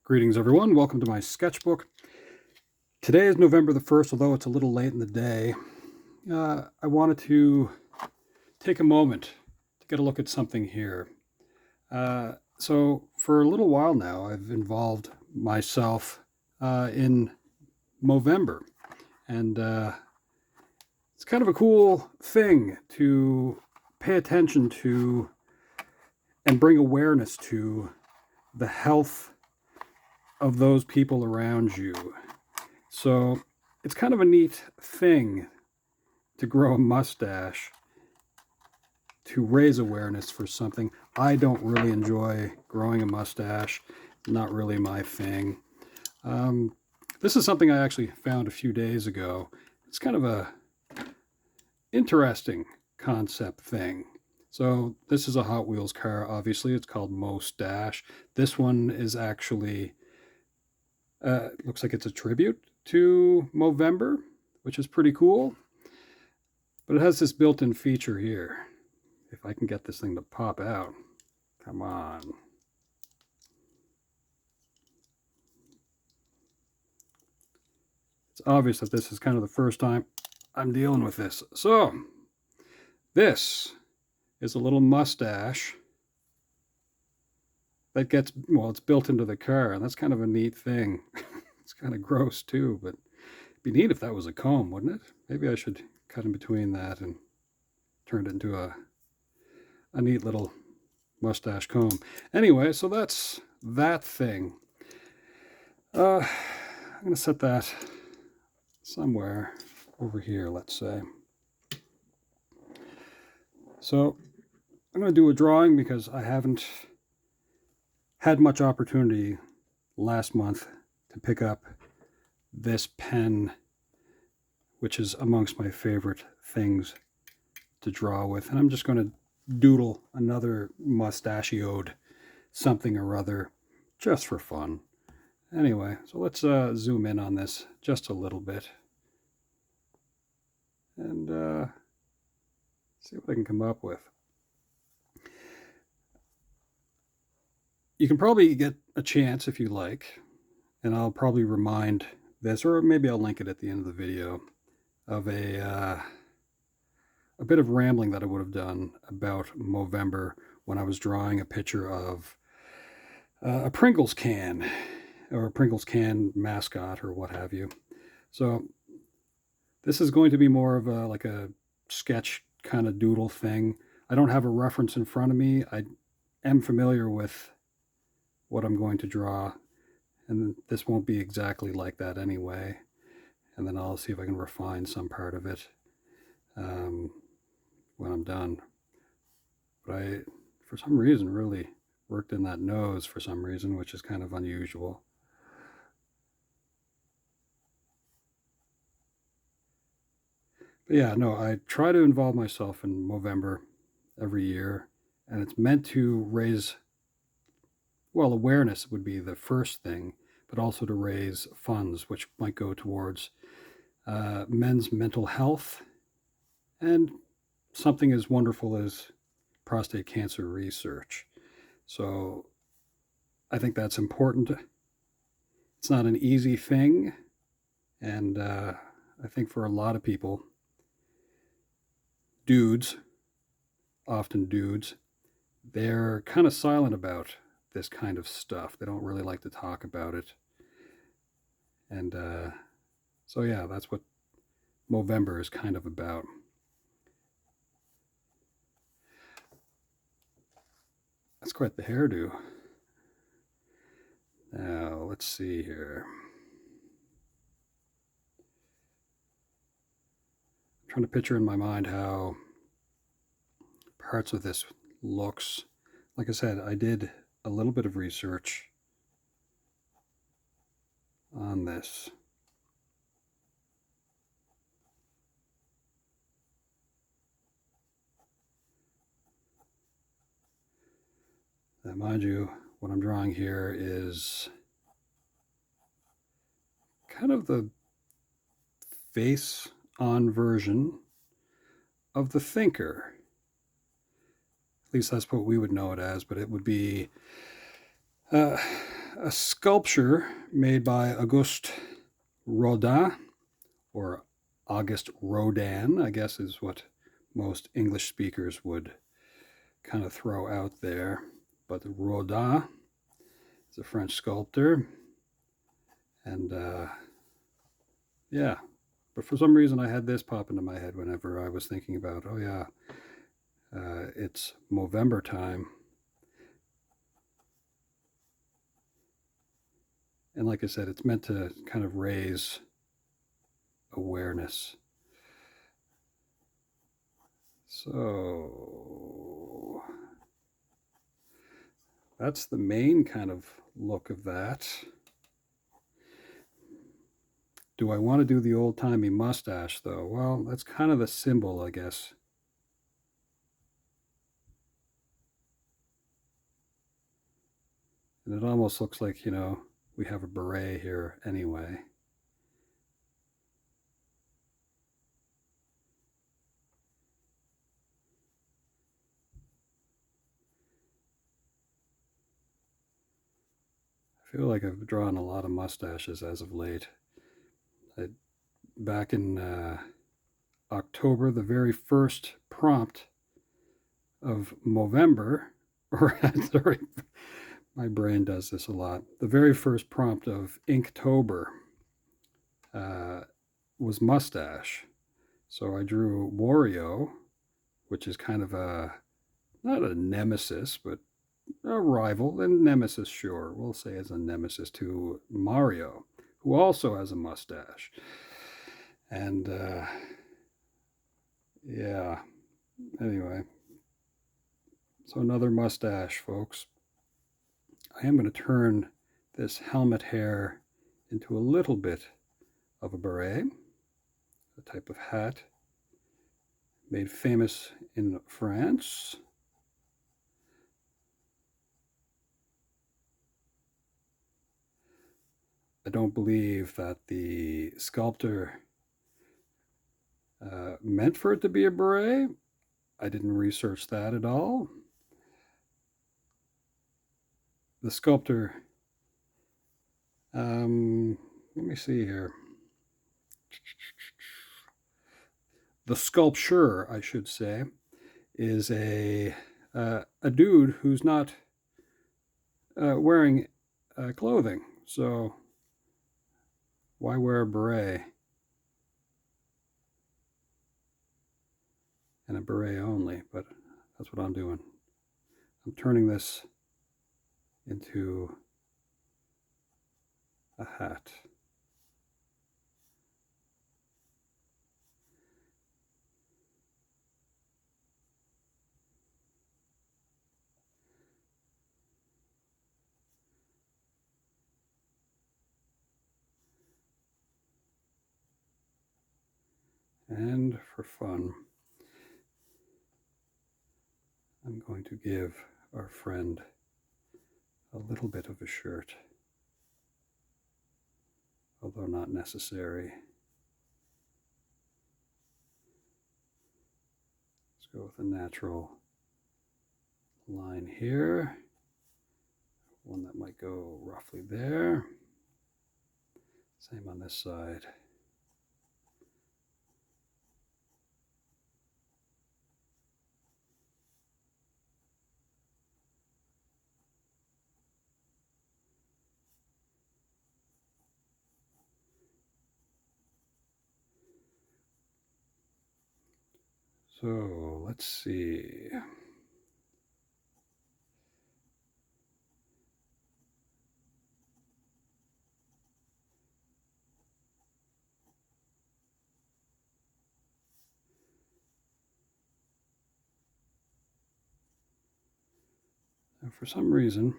Greetings everyone, welcome to my sketchbook. Today is November the 1st, although it's a little late in the day. I wanted to take a moment to get a look at something here. So for a little while now, I've involved myself in Movember. And it's kind of a cool thing to pay attention to and bring awareness to the health of those people around you. So it's kind of a neat thing to grow a mustache to raise awareness for something. I don't really enjoy growing a mustache, not really my thing. This is something I actually found a few days ago. It's kind of a interesting concept thing. So this is a Hot Wheels car, obviously. It's called MUSTACHE. This one is actually looks like it's a tribute to Movember, which is pretty cool. But it has this built-in feature here. If I can get this thing to pop out. Come on. It's obvious that this is kind of the first time I'm dealing with this. So, this is a little mustache that gets, well, it's built into the car, and that's kind of a neat thing. It's kind of gross too, but it'd be neat if that was a comb, wouldn't it? Maybe I should cut in between that and turn it into a neat little mustache comb. Anyway, so that's that thing. I'm going to set that somewhere over here, let's say. So I'm going to do a drawing because I haven't had much opportunity last month to pick up this pen, which is amongst my favorite things to draw with. And I'm just going to doodle another mustachioed something or other just for fun. Anyway, so let's zoom in on this just a little bit and see what I can come up with. You can probably get a chance if you like, and I'll probably remind this, or maybe I'll link it at the end of the video, of a bit of rambling that I would have done about Movember when I was drawing a picture of a Pringles can, or a Pringles can mascot, or what have you. So this is going to be more of like a sketch kind of doodle thing. I don't have a reference in front of me. I am familiar with what I'm going to draw, and this won't be exactly like that anyway. And then I'll see if I can refine some part of it when I'm done. But I, for some reason, really worked in that nose for some reason, which is kind of unusual. But yeah, no, I try to involve myself in Movember every year, and it's meant to raise, well, awareness would be the first thing, but also to raise funds, which might go towards men's mental health and something as wonderful as prostate cancer research. So I think that's important. It's not an easy thing, and I think for a lot of people, dudes, often dudes, they're kind of silent about this kind of stuff. They don't really like to talk about it. And so yeah, that's what Movember is kind of about. That's quite the hairdo. Now, let's see here. I'm trying to picture in my mind how parts of this looks. Like I said, I did a little bit of research on this. Now, mind you, what I'm drawing here is kind of the face-on version of the thinker. At least that's what we would know it as, but it would be a sculpture made by Auguste Rodin, or Auguste Rodin, I guess is what most English speakers would kind of throw out there. But Rodin is a French sculptor. And yeah, but for some reason I had this pop into my head whenever I was thinking about, oh yeah, it's Movember time. And like I said, it's meant to kind of raise awareness. So that's the main kind of look of that. Do I want to do the old-timey mustache, though? Well, that's kind of the symbol, I guess. And it almost looks like, you know, we have a beret here anyway. I feel like I've drawn a lot of mustaches as of late. Back in October, the very first prompt of Movember, or sorry, my brain does this a lot. The very first prompt of Inktober was mustache. So I drew Wario, which is kind of not a nemesis, but a rival, and nemesis, sure, we'll say as a nemesis to Mario, who also has a mustache. And yeah, anyway, so another mustache, folks. I am going to turn this helmet hair into a little bit of a beret, a type of hat made famous in France. I don't believe that the sculptor meant for it to be a beret. I didn't research that at all. The sculptor, let me see here. The sculpture, I should say, is a dude who's not wearing clothing. So why wear a beret? And a beret only, but that's what I'm doing. I'm turning this into a hat. And for fun, I'm going to give our friend a little bit of a shirt, although not necessary. Let's go with a natural line here, one that might go roughly there. Same on this side. So let's see. Now, for some reason,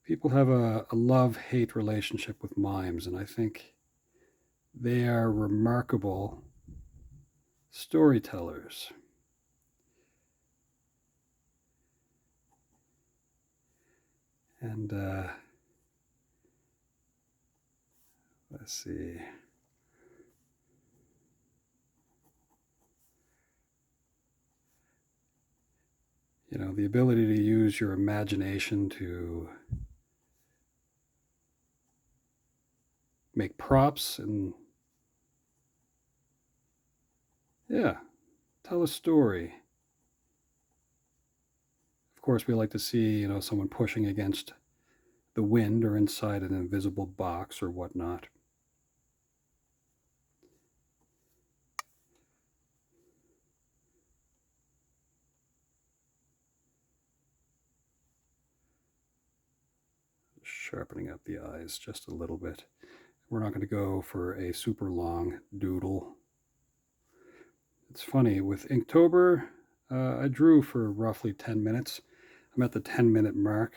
people have a love-hate relationship with mimes, and I think they are remarkable storytellers. And let's see. You know, the ability to use your imagination to make props and, yeah, tell a story. Of course, we like to see, you know, someone pushing against the wind or inside an invisible box or whatnot. Sharpening up the eyes just a little bit. We're not going to go for a super long doodle. It's funny, with Inktober, I drew for roughly 10 minutes. I'm at the 10-minute mark.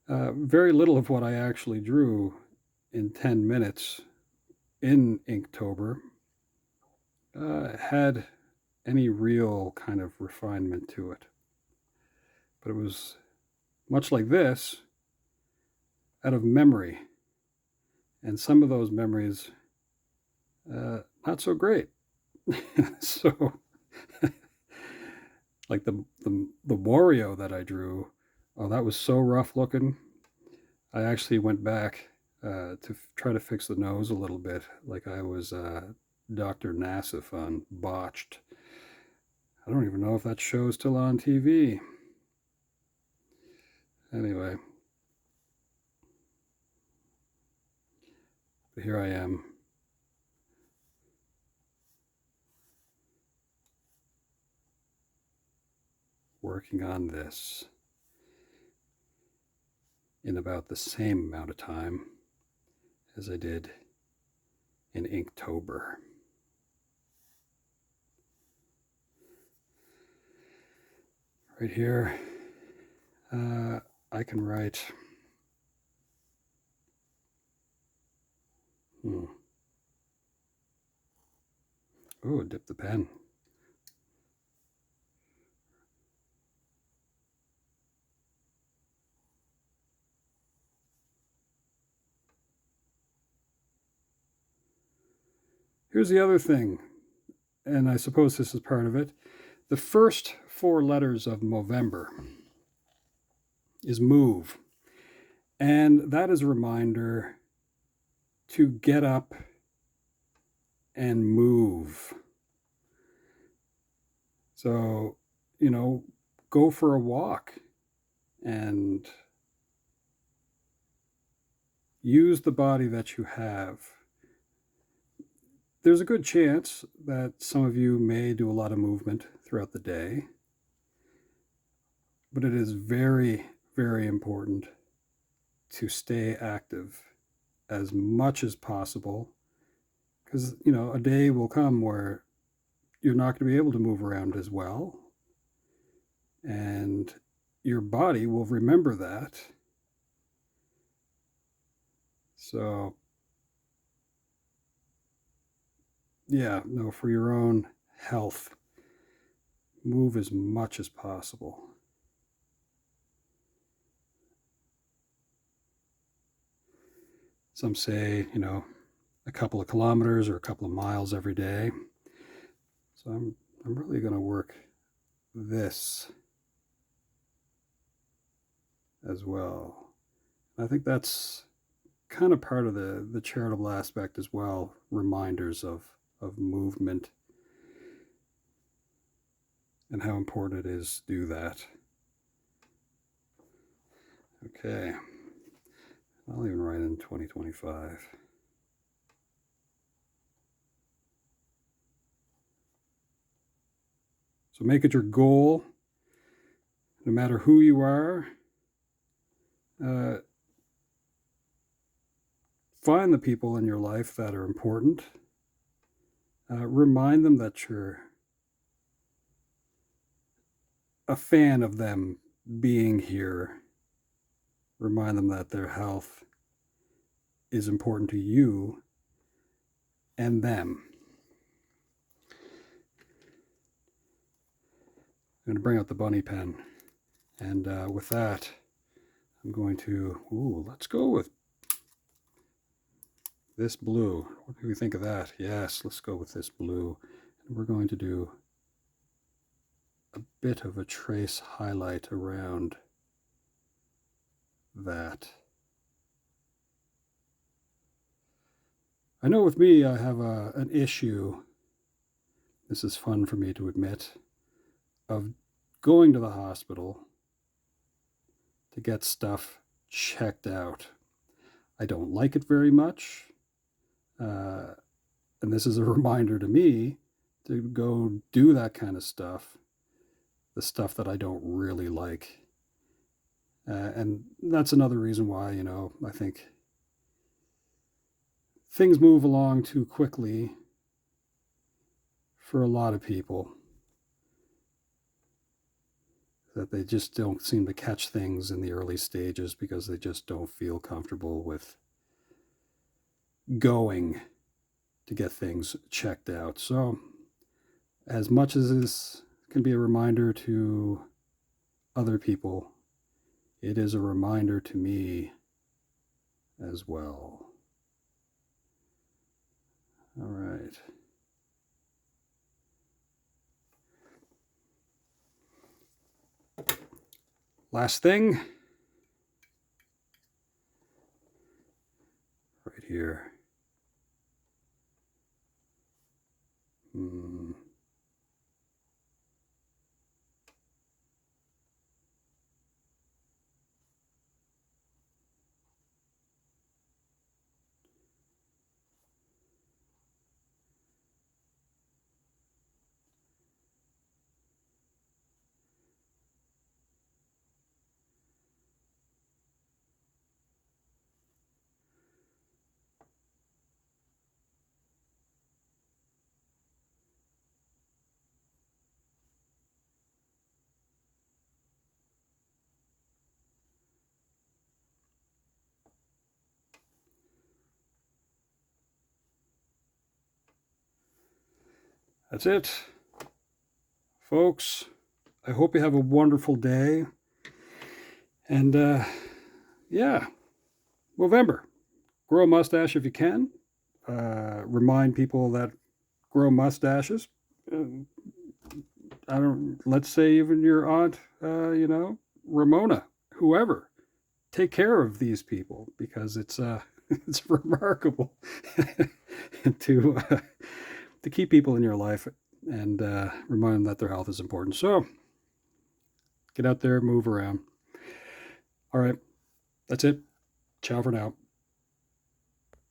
Very little of what I actually drew in 10 minutes in Inktober had any real kind of refinement to it. But it was much like this, out of memory. And some of those memories, not so great. So, like the Wario that I drew, oh, that was so rough looking. I actually went back to try to fix the nose a little bit, like I was Dr. Nassif on Botched. I don't even know if that show's still on TV. Anyway, but here I am. Working on this in about the same amount of time as I did in Inktober. Right here, I can write. Oh, dip the pen. Here's the other thing, and I suppose this is part of it. The first 4 letters of Movember is move. And that is a reminder to get up and move. So, you know, go for a walk and use the body that you have. There's a good chance that some of you may do a lot of movement throughout the day, but it is very, very important to stay active as much as possible, because, you know, a day will come where you're not going to be able to move around as well, and your body will remember that. So, yeah, no, for your own health, move as much as possible. Some say, you know, a couple of kilometers or a couple of miles every day. So I'm really going to work this as well. I think that's kind of part of the charitable aspect as well, reminders of movement and how important it is to do that. Okay, I'll even write in 2025. So make it your goal, no matter who you are. Find the people in your life that are important. Remind them that you're a fan of them being here. Remind them that their health is important to you and them. I'm going to bring out the bunny pen. And with that, I'm going to, let's go with this blue. What do we think of that? Yes, let's go with this blue. And we're going to do a bit of a trace highlight around that. I know with me, I have an issue, this is fun for me to admit, of going to the hospital to get stuff checked out. I don't like it very much. And this is a reminder to me to go do that kind of stuff, the stuff that I don't really like. And that's another reason why, I think things move along too quickly for a lot of people, that they just don't seem to catch things in the early stages because they just don't feel comfortable with going to get things checked out. So, as much as this can be a reminder to other people, it is a reminder to me as well. All right. Last thing, right here. That's it, folks. I hope you have a wonderful day. And yeah, Movember. Grow a mustache if you can. Remind people that grow mustaches. Let's say even your aunt, Ramona, whoever. Take care of these people, because it's it's remarkable to keep people in your life and remind them that their health is important. So get out there, move around. All right, that's it. Ciao for now.